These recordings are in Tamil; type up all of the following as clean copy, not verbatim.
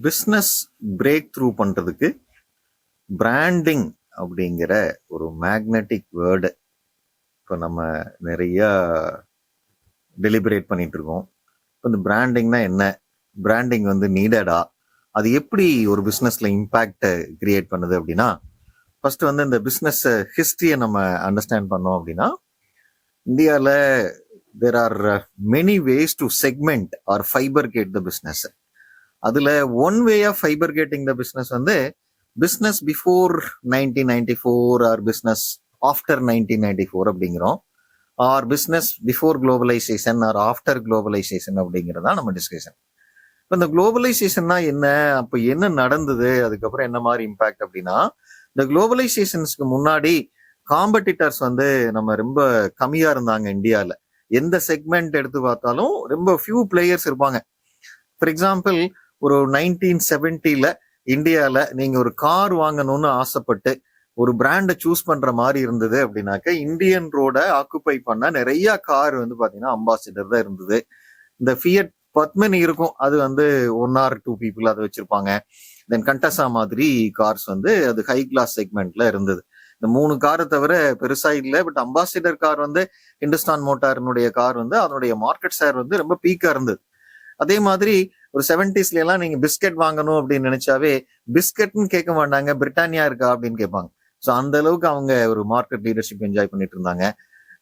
பிஸ்னஸ் பிரேக் த்ரூ பண்ணுறதுக்கு பிராண்டிங் அப்படிங்கிற ஒரு மேக்னெட்டிக் வேர்டு இப்போ நம்ம நிறையா டெலிபரேட் பண்ணிட்டு இருக்கோம். இப்போ இந்த பிராண்டிங்னா என்ன, பிராண்டிங் வந்து நீடடா, அது எப்படி ஒரு பிஸ்னஸில் இம்பேக்டை கிரியேட் பண்ணுது அப்படின்னா, ஃபர்ஸ்ட் வந்து இந்த பிஸ்னஸ் ஹிஸ்ட்ரியை நம்ம அண்டர்ஸ்டாண்ட் பண்ணோம் அப்படின்னா, இந்தியாவில் there are many ways to segment or bifurcate the business. அதுல one way of bifurcating the business வந்து business before 1994 or business after 1994 அப்படிங்கிறோம், or business before globalisation or after globalisation அப்படிங்கிறதா நம்ம டிஸ்கஷன். இப்போ இந்த குளோபலைசேஷன்னா என்ன, அப்போ என்ன நடந்தது, அதுக்கப்புறம் என்ன மாதிரி இம்பாக்ட் அப்படின்னா, இந்த குளோபலைசேஷன்ஸ்க்கு முன்னாடி காம்படிட்டர்ஸ் வந்து நம்ம ரொம்ப கம்மியா இருந்தாங்க இந்தியாவில். எந்த செக்மெண்ட் எடுத்து பார்த்தாலும் ரொம்ப ஃபியூ பிளேயர்ஸ் இருப்பாங்க. ஃபார் எக்ஸாம்பிள், ஒரு 1970 இந்தியாவில் நீங்கள் ஒரு கார் வாங்கணும்னு ஆசைப்பட்டு ஒரு பிராண்டை சூஸ் பண்ற மாதிரி இருந்தது அப்படின்னாக்க, இந்தியன் ரோட ஆக்குப்பை பண்ண நிறைய கார் வந்து பார்த்தீங்கன்னா அம்பாசிடர் தான் இருந்தது. இந்த ஃபியட் பத்மினி இருக்கும், அது வந்து 1 or 2 people அதை வச்சிருப்பாங்க. தென் கண்டசா மாதிரி கார்ஸ் வந்து அது ஹை கிளாஸ் செக்மெண்ட்ல இருந்தது. இந்த 3 காரை தவிர பெருசா இல்லை. பட் அம்பாசிடர் கார் வந்து ஹிந்துஸ்தான் மோட்டாரினுடைய கார் வந்து அதனுடைய மார்க்கெட் ஷேர் வந்து ரொம்ப பீக்கா இருந்தது. அதே மாதிரி ஒரு 70s எல்லாம் நீங்க பிஸ்கட் வாங்கணும் அப்படின்னு நினைச்சாவே பிஸ்கட்னு கேட்க மாட்டாங்க, பிரிட்டானியா இருக்கா அப்படின்னு கேட்பாங்க. ஸோ அந்த அளவுக்கு அவங்க ஒரு மார்க்கெட் லீடர்ஷிப் என்ஜாய் பண்ணிட்டு இருந்தாங்க.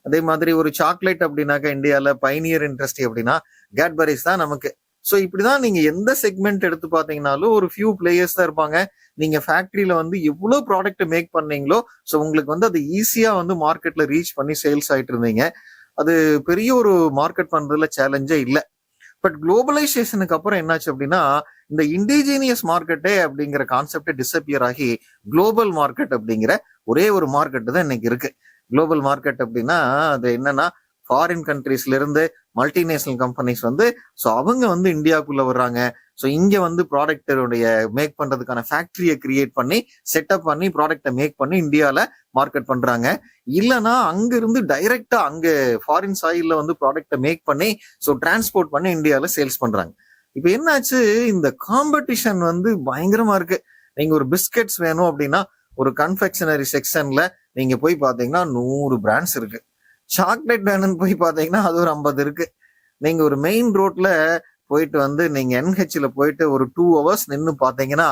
அதே மாதிரி ஒரு சாக்லேட் அப்படின்னாக்கா இந்தியாவில் பைனியர் இண்டஸ்ட்ரி அப்படின்னா கேட்பரிஸ் தான் நமக்கு. ஸோ இப்படிதான் நீங்க எந்த செக்மெண்ட் எடுத்து பார்த்தீங்கன்னாலும் ஒரு ஃபியூ பிளேயர்ஸ் தான் இருப்பாங்க. நீங்க ஃபேக்டரியில வந்து எவ்வளவு ப்ராடக்ட் மேக் பண்ணீங்களோ ஸோ உங்களுக்கு வந்து அது ஈஸியா வந்து மார்க்கெட்ல ரீச் பண்ணி சேல்ஸ் ஆயிட்டு இருந்தீங்க. அது பெரிய ஒரு மார்க்கெட் பண்றதுல சேலஞ்சே இல்லை. பட் குளோபலைசேஷனுக்கு அப்புறம் என்னாச்சு அப்படின்னா, இந்த இண்டிஜீனியஸ் மார்க்கெட்டே அப்படிங்கிற கான்செப்டே டிஸப்பியர் ஆகி குளோபல் மார்க்கெட் அப்படிங்கிற ஒரே ஒரு மார்க்கெட் தான் இன்னைக்கு இருக்கு. குளோபல் மார்க்கெட் அப்படின்னா அது என்னன்னா, ஃபாரின் கண்ட்ரீஸ்ல இருந்து மல்டிநேஷனல் கம்பெனிஸ் வந்து ஸோ அவங்க வந்து இந்தியாவுக்குள்ள வர்றாங்க. ஸோ இங்க வந்து ப்ராடக்டருடைய மேக் பண்றதுக்கான ஃபேக்டரியை கிரியேட் பண்ணி செட்டப் பண்ணி ப்ராடக்டை மேக் பண்ணி இந்தியாவில் மார்க்கெட் பண்றாங்க. இல்லைன்னா அங்க இருந்து டைரக்டா அங்க ஃபாரின் சாயில்ல வந்து ப்ராடக்டை மேக் பண்ணி ஸோ டிரான்ஸ்போர்ட் பண்ணி இந்தியாவில் சேல்ஸ் பண்றாங்க. இப்போ என்னாச்சு, இந்த காம்படிஷன் வந்து பயங்கரமா இருக்கு. நீங்க ஒரு பிஸ்கெட்ஸ் வேணும் அப்படின்னா ஒரு கன்ஃபெக்ஷனரி செக்ஷன்ல நீங்க போய் பாத்தீங்கன்னா 100 பிராண்ட்ஸ் இருக்கு. சாக்லேட் வேணும்னு போய் பாத்தீங்கன்னா அது ஒரு 50 இருக்கு. நீங்க ஒரு மெயின் ரோட்ல போயிட்டு வந்து நீங்க NH போயிட்டு ஒரு 2 hours நின்று பாத்தீங்கன்னா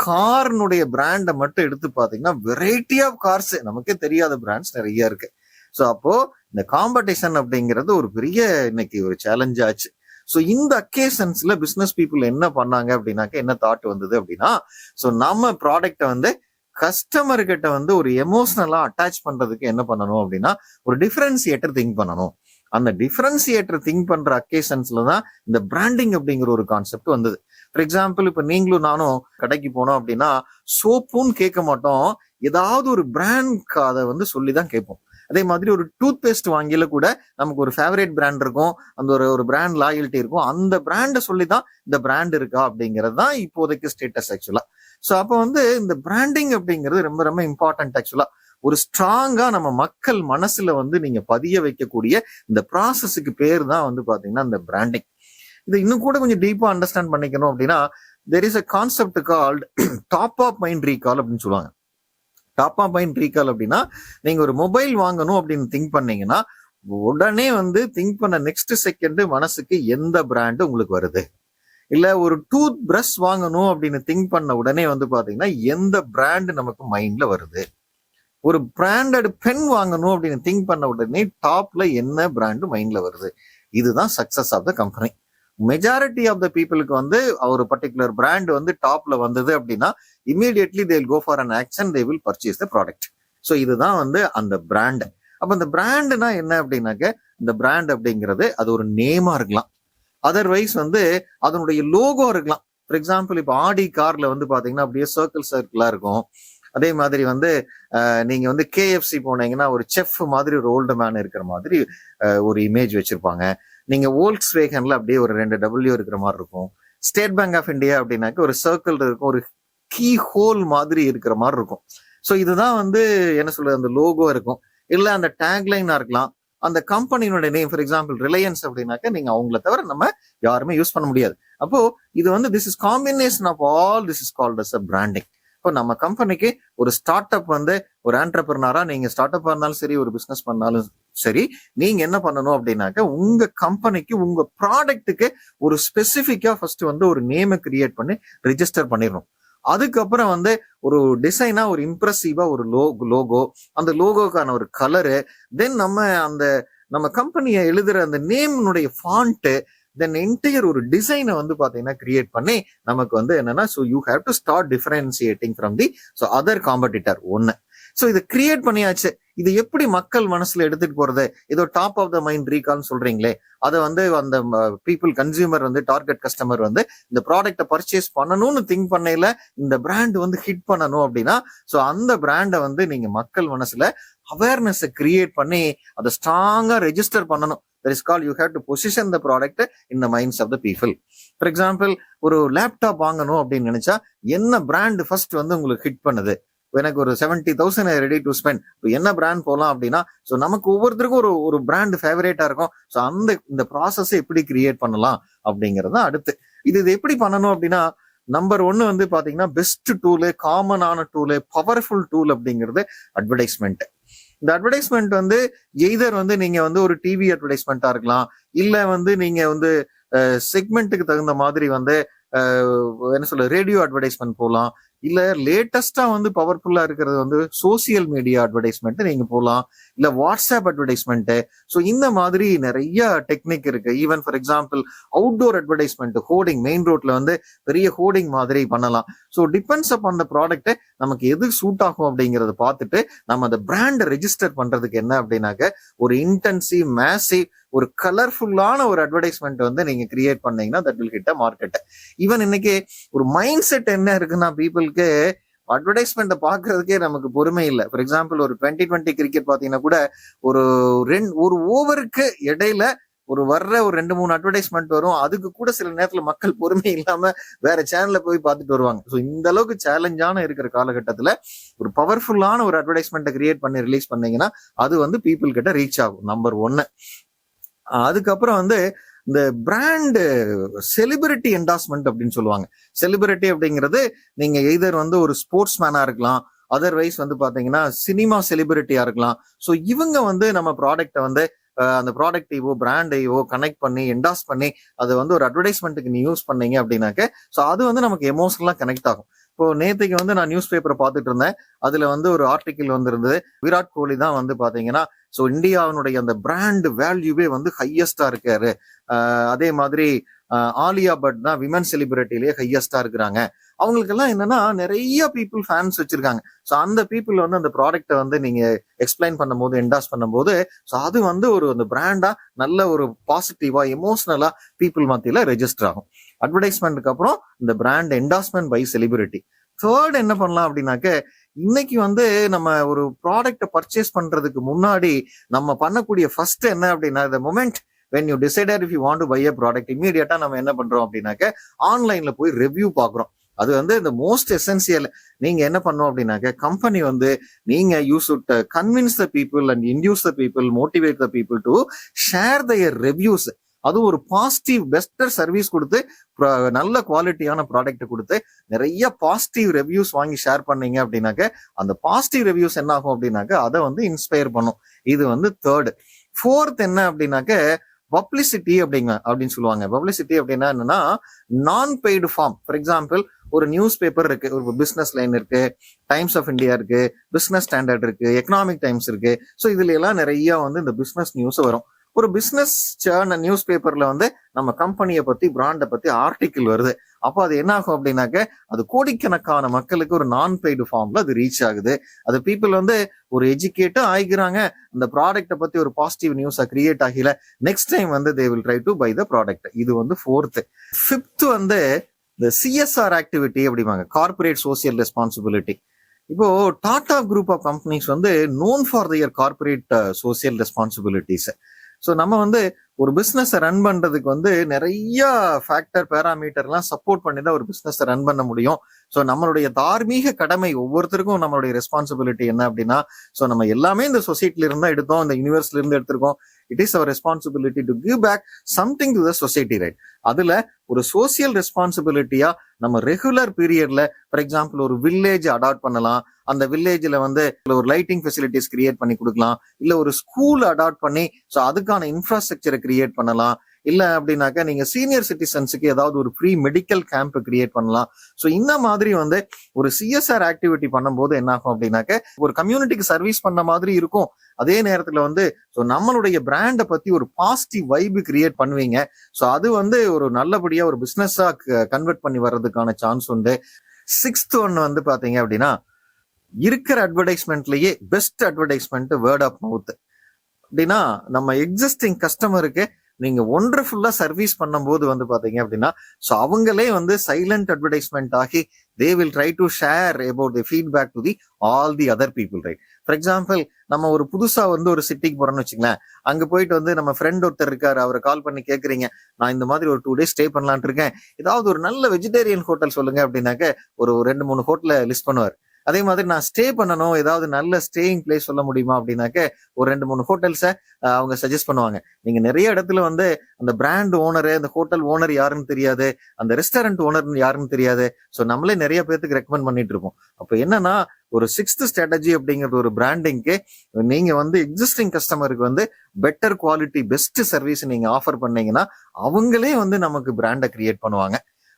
கார்னுடைய பிராண்டை மட்டும் எடுத்து பாத்தீங்கன்னா வெரைட்டி ஆஃப் கார்ஸ், நமக்கே தெரியாத பிராண்ட்ஸ் நிறைய இருக்கு. ஸோ அப்போ இந்த காம்படிஷன் அப்படிங்கிறது ஒரு பெரிய இன்னைக்கு ஒரு சேலஞ்ச் ஆச்சு. ஸோ இந்த அக்கேஷன்ஸ்ல பிசினஸ் பீப்புள் என்ன பண்ணாங்க அப்படின்னாக்க, என்ன தாட் வந்தது அப்படின்னா, ஸோ நம்ம ப்ராடக்டை வந்து கஸ்டமர் கிட்ட வந்து ஒரு எமோஷனலா அட்டாச் பண்றதுக்கு என்ன பண்ணணும் அப்படின்னா, ஒரு டிஃபரன்சியேட்டர் திங்க் பண்ணணும். அந்த டிஃபரன்சியேட்டர் திங்க் பண்ற அக்கேஷன்ஸ்ல தான் இந்த பிராண்டிங் அப்படிங்கிற ஒரு கான்செப்ட் வந்தது. ஃபார் எக்ஸாம்பிள், இப்ப நீங்களும் நானும் கடைக்கு போனோம் அப்படின்னா சோப்புன்னு கேட்க மாட்டோம், ஏதாவது ஒரு பிராண்ட் அதை வந்து சொல்லிதான் கேட்போம். அதே மாதிரி ஒரு டூத் பேஸ்ட் வாங்கியில கூட நமக்கு ஒரு ஃபேவரேட் பிராண்ட் இருக்கும், அந்த ஒரு பிராண்ட் லாயல்ட்டி இருக்கும். அந்த பிராண்டை சொல்லிதான் இந்த பிராண்ட் இருக்கா அப்படிங்கிறது தான் இப்போதைக்கு ஸ்டேட்டஸ் ஆக்சுவலா. ஸோ அப்போ வந்து இந்த பிராண்டிங் அப்படிங்கிறது ரொம்ப ரொம்ப இம்பார்ட்டன்ட் ஆக்சுவலா. ஒரு ஸ்ட்ராங்கா நம்ம மக்கள் மனசுல வந்து நீங்க பதிய வைக்கக்கூடிய இந்த ப்ராசஸுக்கு பேர் தான் வந்து பாத்தீங்கன்னா இந்த பிராண்டிங். இது இன்னும் கூட கொஞ்சம் டீப்பா அண்டர்ஸ்டாண்ட் பண்ணிக்கணும் அப்படின்னா, there is a concept called top of mind recall அப்படின்னு சொல்லுவாங்க. டாப் ஆஃப் மைண்ட் ரீகால் அப்படின்னா, நீங்க ஒரு மொபைல் வாங்கணும் அப்படின்னு திங்க் பண்ணீங்கன்னா உடனே வந்து திங்க் பண்ண நெக்ஸ்ட் செகண்ட் மனசுக்கு எந்த பிராண்டு உங்களுக்கு வருது. இல்ல ஒரு டூத் பிரஷ் வாங்கணும் அப்படின்னு திங்க் பண்ண உடனே வந்து பாத்தீங்கன்னா எந்த பிராண்ட் நமக்கு மைண்ட்ல வருது. ஒரு பிராண்டட் பென் வாங்கணும் அப்படின்னு திங்க் பண்ண உடனே டாப்ல என்ன பிராண்டு மைண்ட்ல வருது. இதுதான் success of the company. Majority of the பீப்புளுக்கு வந்து ஒரு பர்டிகுலர் பிராண்ட் வந்து டாப்ல வந்தது அப்படின்னா immediately they will go for an action, they will purchase the product. So இதுதான் வந்து அந்த பிராண்ட். அப்ப இந்த பிராண்டுனா என்ன அப்படின்னாக்க, இந்த பிராண்ட் அப்படிங்கிறது அது ஒரு நேமா இருக்கலாம், அதர்வைஸ் வந்து அதனுடைய லோகோ இருக்கலாம். ஃபார் எக்ஸாம்பிள், இப்போ ஆடி கார்ல வந்து பாத்தீங்கன்னா அப்படியே சர்க்கிளா இருக்கும். அதே மாதிரி வந்து நீங்க வந்து KFC போனீங்கன்னா ஒரு செஃப் மாதிரி ஒரு ஓல்டு மேன் இருக்கிற மாதிரி ஒரு இமேஜ் வச்சிருப்பாங்க. நீங்க வோல்க்ஸ் வேகன்ல அப்படியே ஒரு 2 W இருக்கிற மாதிரி இருக்கும். ஸ்டேட் பேங்க் ஆஃப் இந்தியா அப்படின்னாக்க ஒரு சர்க்கிள் இருக்கும், ஒரு கீ ஹோல் மாதிரி இருக்கிற மாதிரி இருக்கும். ஸோ இதுதான் வந்து என்ன சொல்றது, அந்த லோகோ இருக்கும். இல்ல அந்த டேக்லைனா இருக்கலாம், அந்த கம்பெனியோட நேம், ஃபார் எக்ஸாம்பிள் ரிலையன்ஸ் அப்படின்னாக்க நீங்க அவங்கள தவிர நம்ம யாருமே யூஸ் பண்ண முடியாது. அப்போ இது வந்து this is combination of all this is called as a branding. இப்போ நம்ம கம்பெனிக்கு ஒரு ஸ்டார்ட் அப் வந்து ஒரு ஆண்டர்பிரினரா நீங்க ஸ்டார்ட் அப் பண்ணாலும் சரி, ஒரு பிசினஸ் பண்ணாலும் சரி, நீங்க என்ன பண்ணணும் அப்படின்னாக்க உங்க கம்பெனிக்கு உங்க ப்ராடக்ட்டுக்கு ஒரு ஸ்பெசிபிக்கா ஃபர்ஸ்ட் வந்து ஒரு நேமை கிரியேட் பண்ணி ரெஜிஸ்டர் பண்ணிடணும். அதுக்கப்புறம் வந்து ஒரு டிசைனா ஒரு இம்ப்ரெசிவா ஒரு லோகோ, அந்த லோகோக்கான ஒரு கலரு, தென் நம்ம கம்பெனியை எழுதுற அந்த நேம்னுடைய ஃபாண்ட், தென் என்டையர் ஒரு டிசைனை வந்து பாத்தீங்கன்னா கிரியேட் பண்ணி நமக்கு வந்து என்னன்னா, so you have to start differentiating from the so other competitor ஒன்னு. ஸோ இதை கிரியேட் பண்ணியாச்சு. இது எப்படி மக்கள் மனசுல எடுத்துட்டு போறது? ஏதோ டாப் ஆஃப் த மைண்ட் ரீகால்னு சொல்றீங்களே, அதை வந்து அந்த பீப்புள் கன்சியூமர் வந்து டார்கெட் கஸ்டமர் வந்து இந்த ப்ராடக்ட்டை பர்ச்சேஸ் பண்ணணும்னு திங்க் பண்ணையில இந்த பிராண்ட் வந்து ஹிட் பண்ணணும் அப்படின்னா, ஸோ அந்த பிராண்டை வந்து நீங்க மக்கள் மனசுல அவேர்னஸ் கிரியேட் பண்ணி அதை ஸ்ட்ராங்கா ரெஜிஸ்டர் பண்ணணும். That is called you have to position the product in the minds of the people. For example, ஒரு லேப்டாப் வாங்கணும் அப்படின்னு நினைச்சா என்ன பிராண்ட் ஃபர்ஸ்ட் வந்து உங்களுக்கு ஹிட் பண்ணுது? எனக்கு ஒரு 70,000 ரெடி டு ஸ்பெண்ட், என்ன பிராண்ட் போகலாம் அப்படின்னா, ஸோ நமக்கு ஒவ்வொருத்தருக்கும் ஒரு பிராண்ட் ஃபேவரேட்டா இருக்கும். ஸோ இந்த ப்ராசஸை எப்படி கிரியேட் பண்ணலாம் அப்படிங்கறது அடுத்து. இது எப்படி பண்ணணும் அப்படின்னா, நம்பர் 1 வந்து பாத்தீங்கன்னா பெஸ்ட் டூலு, காமனான டூலு, பவர்ஃபுல் டூல் அப்படிங்கிறது அட்வர்டைஸ்மெண்ட். இந்த அட்வர்டைஸ்மெண்ட் வந்து எய்தர் வந்து நீங்க வந்து ஒரு டிவி அட்வர்டைஸ்மெண்டா இருக்கலாம், இல்ல வந்து நீங்க வந்து செக்மெண்ட்டுக்கு தகுந்த மாதிரி வந்து என்ன சொல்ல ரேடியோ அட்வர்டைஸ்மெண்ட் போகலாம், இல்ல லேட்டஸ்டா வந்து பவர்ஃபுல்லா இருக்கிறது வந்து சோசியல் மீடியா அட்வர்டைஸ்மெண்ட் நீங்க போகலாம், இல்ல வாட்ஸ்அப் அட்வர்டைஸ்மெண்ட். ஸோ இந்த மாதிரி நிறைய டெக்னிக் இருக்கு. Even for example outdoor advertisement, hoarding, main ரோட்ல வந்து பெரிய ஹோர்டிங் மாதிரி பண்ணலாம். So depends up on the product, நமக்கு எது சூட் ஆகும் அப்படிங்கறத பார்த்துட்டு நம்ம அந்த பிராண்டை ரெஜிஸ்டர் பண்றதுக்கு என்ன அப்படின்னாக்க ஒரு இன்டென்சிவ், மேசிவ், ஒரு கலர்ஃபுல்லான ஒரு அட்வர்டைஸ்மெண்ட் வந்து நீங்க கிரியேட் பண்ணீங்கன்னா that will hit a market. Even இன்னைக்கு ஒரு மைண்ட் செட் என்ன இருக்குன்னா, பீப்புளுக்கு அட்வர்டைஸ்மெண்ட் பாக்குறதுக்கே நமக்கு பொறுமை இல்லை. ஃபார் எக்ஸாம்பிள் ஒரு 2020 கிரிக்கெட் பாத்தீங்கன்னா கூட ஒரு ஓவருக்கு இடையில ஒரு 2-3 அட்வர்டைஸ்மெண்ட் வரும். அதுக்கு கூட சில நேரத்துல மக்கள் பொறுமை இல்லாம வேற சேனல்ல போய் பார்த்துட்டு வருவாங்க. ஸோ இந்த அளவுக்கு சேலஞ்சான இருக்கிற காலகட்டத்துல ஒரு பவர்ஃபுல்லான ஒரு அட்வர்டைஸ்மெண்ட்டை கிரியேட் பண்ணி ரிலீஸ் பண்ணீங்கன்னா அது வந்து பீப்புள் கிட்ட ரீச் ஆகும். நம்பர் 1. அதுக்கப்புறம் வந்து இந்த பிராண்ட் செலிபிரிட்டி என்டாஸ்மெண்ட் அப்படின்னு சொல்லுவாங்க. செலிபிரிட்டி அப்படிங்கிறது நீங்க எய்தர் வந்து ஒரு ஸ்போர்ட்ஸ் மேனா இருக்கலாம், அதர்வைஸ் வந்து பாத்தீங்கன்னா சினிமா செலிபிரிட்டியா இருக்கலாம். ஸோ இவங்க வந்து நம்ம ப்ராடக்ட்டை வந்து அந்த ப்ராடக்டையோ பிராண்டையோ கனெக்ட் பண்ணி என்டாஸ் பண்ணி அதை வந்து ஒரு அட்வர்டைஸ்மெண்ட்டுக்கு நீ யூஸ் பண்ணீங்க அப்படின்னாக்க ஸோ அது வந்து நமக்கு எமோஷனலா கனெக்ட் ஆகும். இப்போ நேற்றுக்கு வந்து நான் நியூஸ் பேப்பரை பார்த்துட்டு இருந்தேன். அதுல வந்து ஒரு ஆர்டிக்கிள் வந்திருந்தது. விராட் கோலி தான் வந்து பாத்தீங்கன்னா ஸோ இந்தியாவினுடைய அந்த பிராண்ட் வேல்யூவே வந்து ஹையஸ்டா இருக்காரு. அதே மாதிரி ஆலியா பட் தான் விமன் செலிபிரிட்டிலேயே ஹையஸ்டா இருக்கிறாங்க. அவங்களுக்கு எல்லாம் என்னன்னா நிறைய பீப்புள் ஃபேன்ஸ் வச்சிருக்காங்க. ஸோ அந்த பீப்புள் வந்து அந்த ப்ராடக்ட்டை வந்து நீங்க எக்ஸ்பிளைன் பண்ணும் போது, என்டாஸ் பண்ணும் போது ஸோ அது வந்து அந்த பிராண்டா நல்ல ஒரு பாசிட்டிவா எமோஷனலா பீப்புள் மத்தியில ரெஜிஸ்டர் ஆகும். அட்வர்டைஸ்மெண்ட்டுக்கு அப்புறம் இந்த brand endorsement by celebrity. Third என்ன பண்ணலாம் அப்படின்னாக்க, இன்னைக்கு வந்து நம்ம ஒரு ப்ராடக்ட்டை பர்ச்சேஸ் பண்றதுக்கு முன்னாடி நம்ம பண்ணக்கூடிய ஃபர்ஸ்ட் என்ன அப்படின்னா, the moment when you decided if you want to buy a product, immediate நம்ம என்ன பண்றோம் அப்படின்னாக்க ஆன்லைன்ல போய் ரிவ்யூ பாக்குறோம். அது வந்து இந்த மோஸ்ட் எசென்சியல். நீங்க என்ன பண்ணோம் அப்படின்னாக்க, கம்பெனி வந்து நீங்க you should convince the people and induce the people, motivate the people to share their reviews. அது ஒரு பாசிட்டிவ் பெஸ்டர் சர்வீஸ் கொடுத்து நல்ல குவாலிட்டியான ப்ராடக்ட் கொடுத்து நிறைய பாசிட்டிவ் ரிவ்யூஸ் வாங்கி ஷேர் பண்ணீங்க அப்படின்னாக்க அந்த பாசிட்டிவ் ரிவ்யூஸ் என்ன ஆகும் அப்படின்னாக்க அதை வந்து இன்ஸ்பயர் பண்ணும். இது வந்து தேர்ட். ஃபோர்த் என்ன அப்படின்னாக்க பப்ளிசிட்டி அப்படின்னு சொல்லுவாங்க. பப்ளிசிட்டி அப்படின்னா என்னன்னா நான் பெய்டு ஃபார்ம். ஃபார் எக்ஸாம்பிள் ஒரு நியூஸ் பேப்பர் இருக்கு, ஒரு பிசினஸ் லைன் இருக்கு, டைம்ஸ் ஆஃப் இந்தியா இருக்கு, பிசினஸ் ஸ்டாண்டர்ட் இருக்கு, எக்கனாமிக் டைம்ஸ் இருக்கு. ஸோ இதுல எல்லாம் நிறைய வந்து இந்த பிசினஸ் நியூஸ் வரும். ஒரு பிசினஸ் நியூஸ் பேப்பர்ல வந்து நம்ம கம்பெனியை பத்தி, பிராண்டை பத்தி ஆர்டிக்கிள் வருது. அப்போ அது என்ன ஆகும் அப்படின்னாக்க அது கோடிக்கணக்கான மக்களுக்கு ஒரு நான் பெய்டு ஃபார்ம்ல அது ரீச் ஆகுது. அது பீப்புள் வந்து ஒரு எஜுகேட்டும் ஆகிக்கிறாங்க. அந்த ப்ராடக்ட்டை பத்தி ஒரு பாசிட்டிவ் நியூஸா கிரியேட் ஆகல. நெக்ஸ்ட் டைம் வந்து they will try to buy the product. இது வந்து ஃபோர்த். ஃபிஃப்த் வந்து இந்த சிஎஸ்ஆர் ஆக்டிவிட்டி அப்படிவாங்க, கார்பரேட் சோசியல் ரெஸ்பான்சிபிலிட்டி. இப்போ டாடா குரூப் ஆஃப் கம்பெனிஸ் வந்து known for their corporate social responsibilities. So நம்ம வந்து ஒரு பிசினஸ் ரன் பண்றதுக்கு வந்து நிறைய ஃபேக்டர் பேராமீட்டர்லாம் சப்போர்ட் பண்ணி தான் ஒரு பிசினஸ் ரன் பண்ண முடியும். ஸோ நம்மளுடைய தார்மீக கடமை, ஒவ்வொருத்தருக்கும் நம்மளுடைய ரெஸ்பான்சிபிலிட்டி என்ன அப்படின்னா, ஸோ நம்ம எல்லாமே இந்த சொசைட்டில இருந்து தான் எடுத்தோம், இந்த யூனிவர்ஸ்ல இருந்து எடுத்திருக்கோம். It is our responsibility to give back something to the society, right? அதுல ஒரு சோசியல் ரெஸ்பான்சிபிலிட்டியா நம்ம ரெகுலர் பீரியட்ல, ஃபார் எக்ஸாம்பிள் ஒரு வில்லேஜ் அடாப்ட் பண்ணலாம். அந்த வில்லேஜ்ல வந்து ஒரு லைட்டிங் ஃபெசிலிட்டிஸ் கிரியேட் பண்ணி கொடுக்கலாம். இல்ல ஒரு ஸ்கூல் அடாப்ட் பண்ணி ஸோ அதுக்கான இன்ஃப்ராஸ்ட்ரக்சரை கிரியேட் பண்ணலாம். இல்ல அப்படின்னாக்கா நீங்க சீனியர் சிட்டிசன்ஸுக்கு ஏதாவது ஒரு ஃப்ரீ மெடிக்கல் கேம்ப் கிரியேட் பண்ணலாம். ஸோ இந்த மாதிரி வந்து ஒரு சிஎஸ்ஆர் ஆக்டிவிட்டி பண்ணும்போது என்ன ஆகும் அப்படின்னாக்க ஒரு கம்யூனிட்டிக்கு சர்வீஸ் பண்ண மாதிரி இருக்கும். அதே நேரத்துல வந்து ஸோ நம்மளுடைய பிராண்டை பத்தி ஒரு பாசிட்டிவ் வைப் கிரியேட் பண்ணுவீங்க. ஸோ அது வந்து ஒரு நல்லபடியா ஒரு பிசினஸா கன்வெர்ட் பண்ணி வர்றதுக்கான சான்ஸ் உண்டு. 6th ஒன்னு வந்து பாத்தீங்க அப்படின்னா, இருக்கிற அட்வர்டைஸ்மெண்ட்லயே best advertisement word of mouth. அப்படின்னா நம்ம எக்ஸிஸ்டிங் கஸ்டமருக்கு நீங்க ஒண்டர்ஃபுல்லா சர்வீஸ் பண்ணும்போது வந்து பாத்தீங்க அப்படின்னா, ஸோ அவங்களே வந்து சைலண்ட் அட்வர்டைஸ்மெண்ட் ஆகி தே will try to share about the feedback to the all the other people, right? For example, நம்ம ஒரு புதுசா வந்து ஒரு சிட்டிக்கு போறோம்னு வச்சுங்களேன். அங்க போயிட்டு வந்து நம்ம ஃப்ரெண்ட் ஒருத்தர் இருக்காரு, அவரை கால் பண்ணி கேக்குறீங்க, நான் இந்த மாதிரி ஒரு 2 days ஸ்டே பண்ணலான் இருக்கேன், ஏதாவது ஒரு நல்ல வெஜிடேரியன் ஹோட்டல் சொல்லுங்க அப்படின்னாக்க ஒரு 2-3 ஹோட்டலை லிஸ்ட் பண்ணுவார். அதே மாதிரி நான் ஸ்டே பண்ணணும், ஏதாவது நல்ல ஸ்டேயிங் பிளேஸ் சொல்ல முடியுமா அப்படின்னாக்க ஒரு 2-3 ஹோட்டல்ஸை அவங்க சஜஸ்ட் பண்ணுவாங்க. நீங்க நிறைய இடத்துல வந்து அந்த பிராண்ட் ஓனரு, அந்த ஹோட்டல் ஓனர் யாருன்னு தெரியாது, அந்த ரெஸ்டாரண்ட் ஓனர் யாருன்னு தெரியாது. ஸோ நம்மளே நிறைய பேருக்கு ரெக்கமெண்ட் பண்ணிட்டு இருப்போம். அப்போ என்னன்னா, ஒரு 6th ஸ்ட்ராட்டஜி அப்படிங்கிறது ஒரு பிராண்டிங்க்கு, நீங்க வந்து எக்ஸிஸ்டிங் கஸ்டமருக்கு வந்து பெட்டர் குவாலிட்டி பெஸ்ட் சர்வீஸ் நீங்க ஆஃபர் பண்ணீங்கன்னா அவங்களே வந்து நமக்கு பிராண்டை கிரியேட் பண்ணுவாங்க.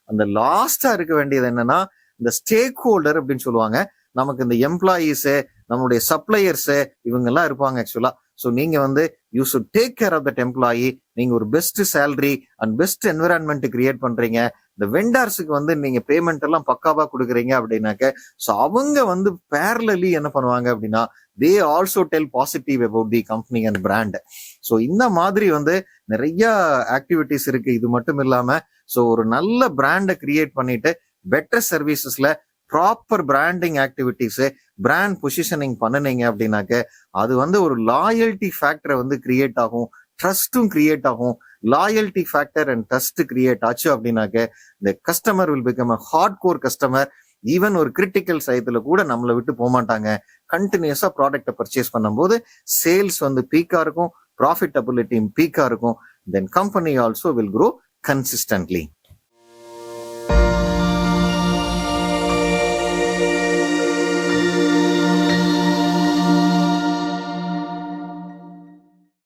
அந்த லாஸ்டா இருக்க வேண்டியது என்னன்னா, இந்த ஸ்டேக் ஹோல்டர் அப்படின்னு சொல்லுவாங்க. நமக்கு இந்த எம்ப்ளாயீஸ், நம்மளுடைய சப்ளையர்ஸ், இவங்க எல்லாம் இருப்பாங்க ஆக்சுவலா. ஸோ நீங்க வந்து you should take care of that employee. நீங்க ஒரு best salary and best environment create பண்றீங்க. இந்த வெண்டார்ஸுக்கு வந்து நீங்க பேமெண்ட் எல்லாம் பக்காவா கொடுக்குறீங்க அப்படின்னாக்க ஸோ அவங்க வந்து பேரலி என்ன பண்ணுவாங்க அப்படின்னா, they also del positive about the company and brand. So இந்த மாதிரி வந்து நிறைய ஆக்டிவிட்டிஸ் இருக்கு. இது மட்டும் இல்லாம ஸோ ஒரு நல்ல பிராண்டை கிரியேட் பண்ணிட்டு பெட்டர் சர்வீசஸ்ல proper branding activities, brand positioning பண்ணுனீங்க அப்படின்னாக்க அது வந்து ஒரு லாயல்டி ஃபேக்டரை வந்து கிரியேட் ஆகும், ட்ரஸ்டும் கிரியேட் ஆகும். Loyalty factor and trust create ஆச்சு அப்படின்னாக்க இந்த customer will become a hard core customer. Even ஒரு கிரிட்டிக்கல் சைத்துல கூட நம்மளை விட்டு போக மாட்டாங்க. கண்டினியூஸா ப்ராடக்டை பர்ச்சேஸ் பண்ணும்போது சேல்ஸ் வந்து பீக்கா இருக்கும், ப்ராஃபிட்டபிலிட்டி பீக்கா இருக்கும். தென் company also will grow consistently.